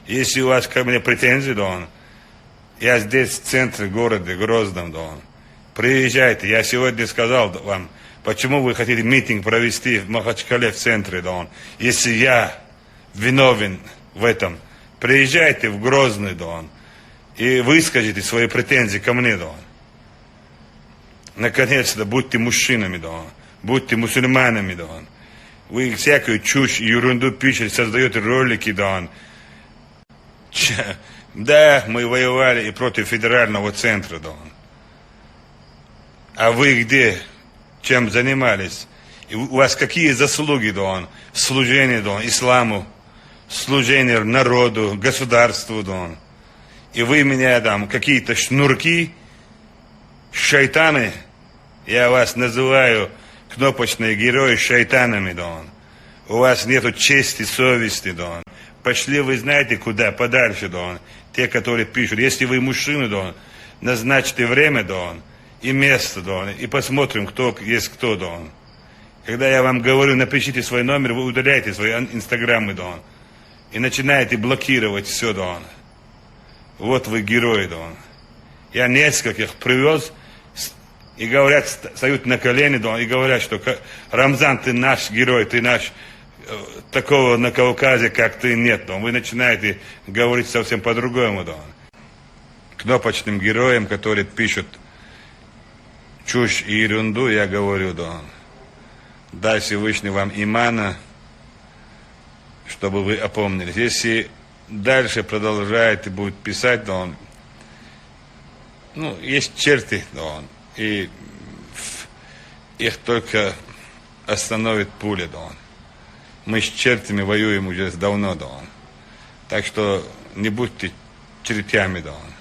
Если у вас ко мне претензии, да он, я здесь в центре города Грозном, да он. Приезжайте, я сегодня сказал вам, почему вы хотите митинг провести в Махачкале в центре, да он. Если я виновен в этом, приезжайте в Грозный, да он, и выскажите свои претензии ко мне, да он. Наконец-то будьте мужчинами, да он, будьте мусульманами, да он. Вы всякую чушь и ерунду пишете, создаете ролики, да он. Да, мы воевали и против федерального центра, да он. А вы где? Чем занимались? И у вас какие заслуги, да он? Служение, да он, исламу, служение народу, государству, да он. И вы меня там, какие-то шнурки, шайтаны, я вас называю кнопочные герои шайтанами, да он. У вас нету чести, совести, да он. Пошли вы знаете куда, подальше, да он. Те, которые пишут, если вы мужчина, да он, назначьте время, да он, и место, да он, и посмотрим, кто есть кто, да он. Когда я вам говорю, напишите свой номер, вы удаляете свои инстаграмы, да он, и начинаете блокировать все, да он. Вот вы герои, да он. Я нескольких привез, и говорят, встают на колени, да он, и говорят, что Рамзан, ты наш герой, ты наш, такого на Кавказе, как ты, нет, да он. Вы начинаете говорить совсем по-другому, да он. Кнопочным героям, которые пишут чушь и ерунду, я говорю, да он. Дай Всевышний вам имана, чтобы вы опомнились. Если дальше продолжает и будет писать, да он, ну, есть черти, да он, и их только остановит пуля, да он. Мы с чертями воюем уже давно, да он. Так что не будьте чертями, да он.